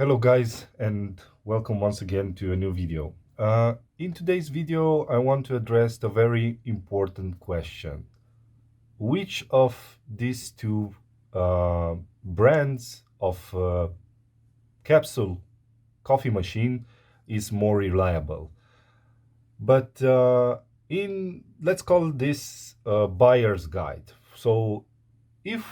Hello guys, and welcome once again to a new video. In today's video, I want to address the very important question. Which of these two brands of capsule coffee machine is more reliable? But let's call this a buyer's guide. So if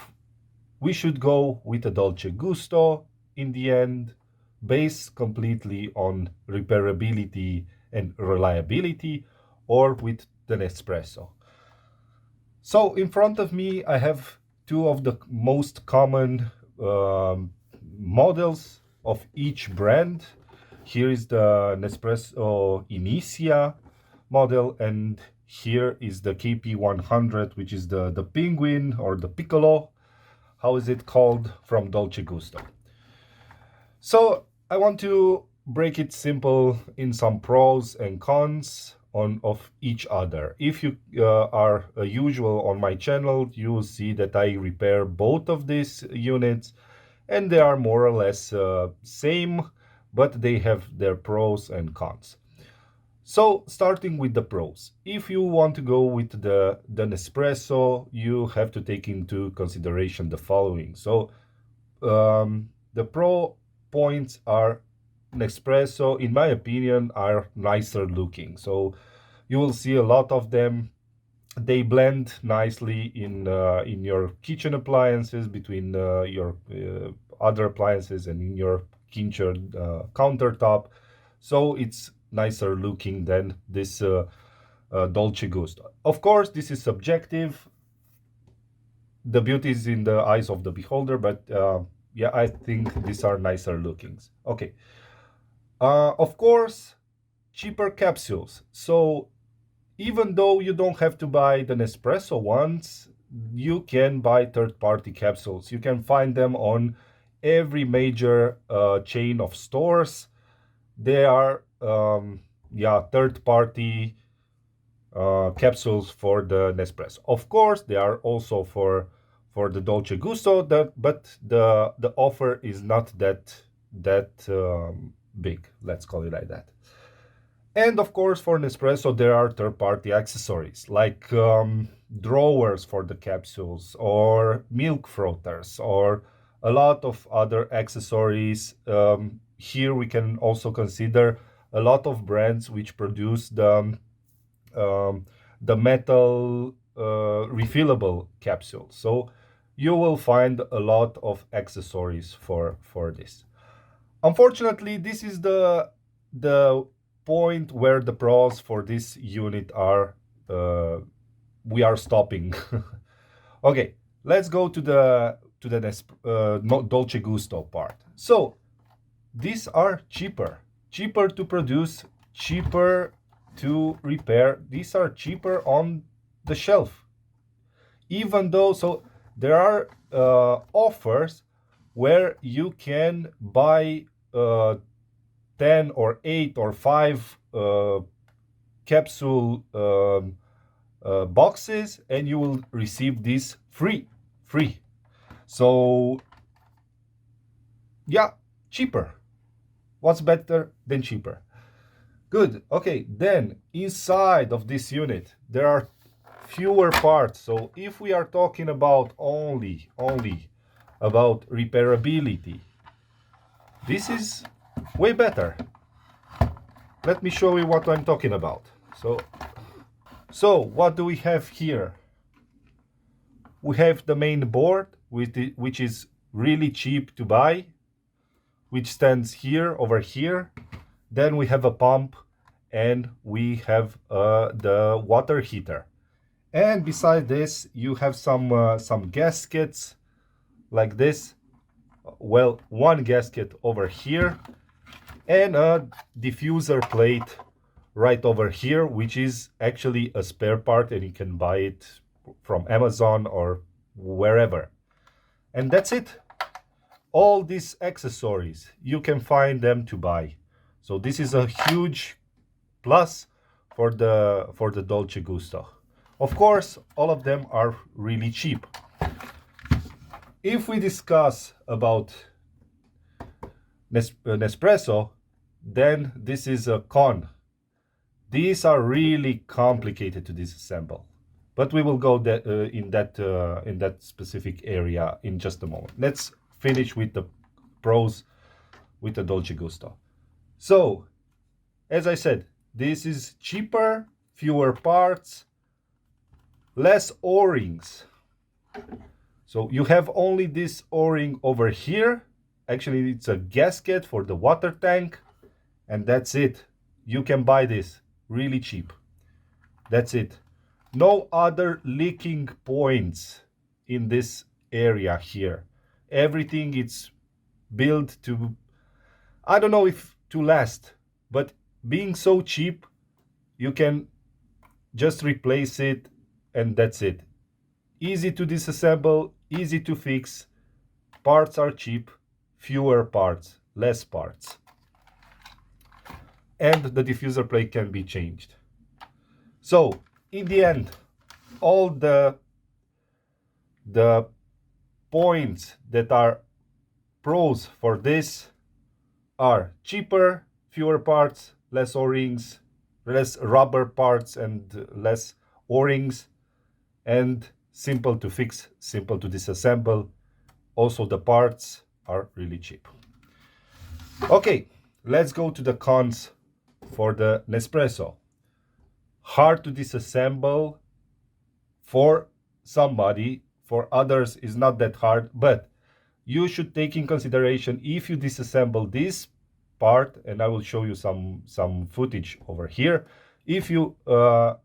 we should go with a Dolce Gusto in the end, based completely on repairability and reliability, or with the Nespresso. So in front of me, I have two of the most common models of each brand. Here is the Nespresso Inicia model, and here is the KP100, which is the penguin or the piccolo. How is it called, from Dolce Gusto? So I want to break it simple in some pros and cons of each other. If you are a usual on my channel, you will see that I repair both of these units, and they are more or less same, but they have their pros and cons. So starting with the pros, if you want to go with the Nespresso, you have to take into consideration the following. So the pro points are Nespresso, in my opinion, are nicer looking. So you will see a lot of them. They blend nicely in your kitchen appliances, between your other appliances, and in your kitchen countertop. So it's nicer looking than this Dolce Gusto. Of course, this is subjective. The beauty is in the eyes of the beholder, but yeah, I think these are nicer lookings. Okay. Of course, cheaper capsules. So even though you don't have to buy the Nespresso ones, you can buy third-party capsules. You can find them on every major chain of stores. They are third-party capsules for the Nespresso. Of course, they are also for the Dolce Gusto, but the offer is not that big. Let's call it like that. And of course, for Nespresso, there are third-party accessories like drawers for the capsules, or milk frothers, or a lot of other accessories. Here we can also consider a lot of brands which produce the metal refillable capsules. So you will find a lot of accessories for this. Unfortunately, this is the point where the pros for this unit are we are stopping. Okay, let's go to the Dolce Gusto part. So these are cheaper to produce, cheaper to repair. These are cheaper on the shelf, even though, so there are offers where you can buy 10 or 8 or 5 capsule boxes, and you will receive this free. So yeah, cheaper. What's better than cheaper? Good. Okay, then inside of this unit there are fewer parts. So if we are talking about only about repairability, this is way better. Let me show you what I'm talking about. So what do we have here? We have the main board, which is really cheap to buy, which stands here, over here. Then we have a pump, and we have the water heater. And beside this, you have some gaskets like this. Well, one gasket over here, and a diffuser plate right over here, which is actually a spare part, and you can buy it from Amazon or wherever. And that's it. All these accessories, you can find them to buy. So this is a huge plus for the Dolce Gusto. Of course, all of them are really cheap. If we discuss about Nespresso, then this is a con. These are really complicated to disassemble, but we will go in that specific area in just a moment. Let's finish with the pros with the Dolce Gusto. So, as I said, this is cheaper, fewer parts, less O-rings. So you have only this O-ring over here. Actually, it's a gasket for the water tank, and that's it. You can buy this really cheap. That's it. No other leaking points in this area here. Everything is built to, I don't know if to last, but being so cheap, you can just replace it and that's it. Easy to disassemble, easy to fix, parts are cheap, fewer parts, less parts. And the diffuser plate can be changed. So, in the end, all the points that are pros for this are cheaper, fewer parts, less O-rings, less rubber parts and less O-rings, and simple to fix, simple to disassemble. Also, the parts are really cheap. Okay, let's go to the cons for the Nespresso. Hard to disassemble for somebody, for others is not that hard, but you should take in consideration if you disassemble this part, and I will show you some footage over here. If you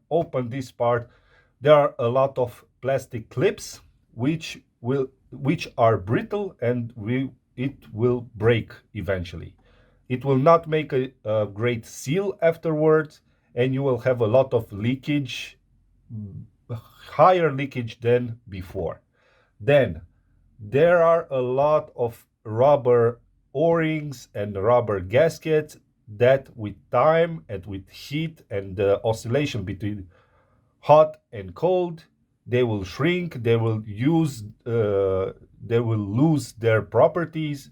open this part, there are a lot of plastic clips which are brittle and it will break eventually. It will not make a great seal afterwards, and you will have a lot of leakage, higher leakage than before. Then there are a lot of rubber O-rings and rubber gaskets that with time and with heat and the oscillation between hot and cold, they will shrink, they will lose their properties,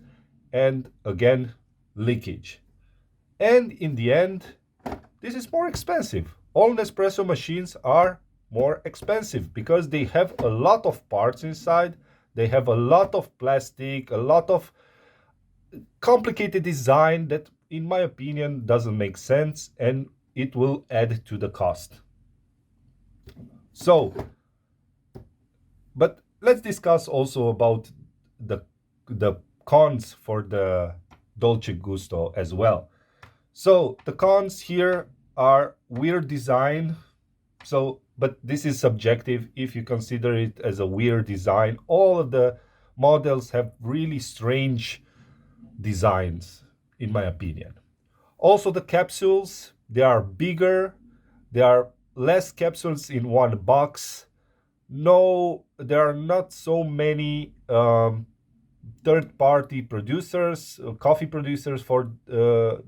and again leakage. And in the end, this is more expensive. All Nespresso machines are more expensive because they have a lot of parts inside, they have a lot of plastic, a lot of complicated design that, in my opinion, doesn't make sense, and it will add to the cost. So, but let's discuss also about the cons for the Dolce Gusto as well. So the cons here are weird design. So, but this is subjective. If you consider it as a weird design, all of the models have really strange designs, in my opinion. Also, the capsules, they are bigger. There are less capsules in one box. No, there are not so many third-party producers, coffee producers for the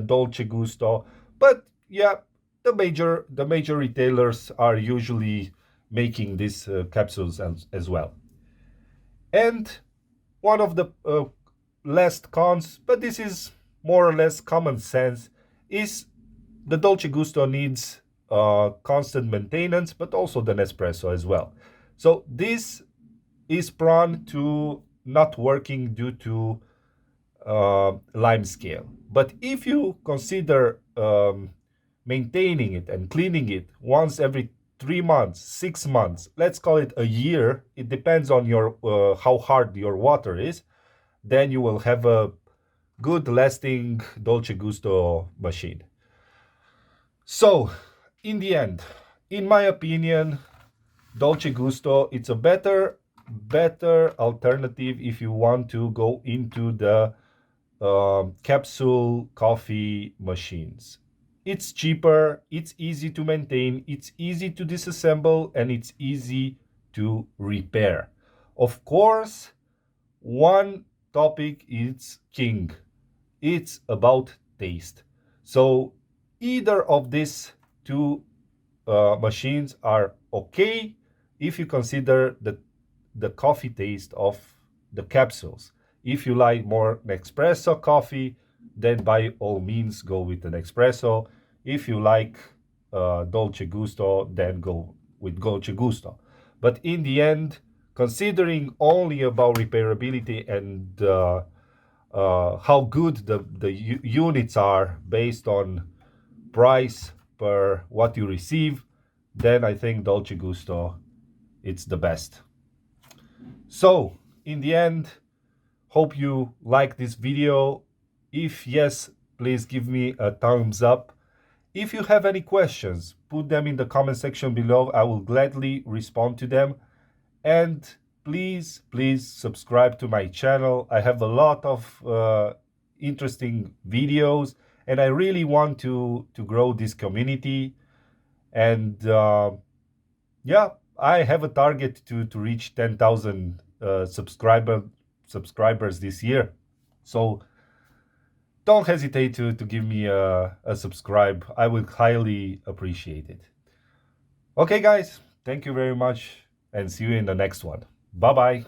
Dolce Gusto. But yeah, the major retailers are usually making these capsules as well. And one of the last cons, but this is more or less common sense, is the Dolce Gusto needs constant maintenance, but also the Nespresso as well. So this is prone to not working due to lime scale. But if you consider maintaining it and cleaning it once every 3 months, 6 months, let's call it a year, it depends on your how hard your water is, then you will have a good lasting Dolce Gusto machine. So, in the end, in my opinion, Dolce Gusto, it's a better alternative if you want to go into the capsule coffee machines. It's cheaper, it's easy to maintain, it's easy to disassemble, and it's easy to repair. Of course, one topic is king. It's about taste. So either of these two machines are okay if you consider the coffee taste of the capsules. If you like more Nespresso coffee, then by all means go with an Espresso. If you like Dolce Gusto, then go with Dolce Gusto. But in the end, considering only about repairability and how good the units are based on price per what you receive, then I think Dolce Gusto it's the best. So in the end, hope you like this video. If yes, please give me a thumbs up. If you have any questions, put them in the comment section below. I will gladly respond to them. And please subscribe to my channel. I have a lot of interesting videos, and I really want to grow this community. And yeah, I have a target to reach 10,000 subscribers this year. So don't hesitate to give me a subscribe. I would highly appreciate it. Okay, guys, thank you very much, and see you in the next one. Bye-bye.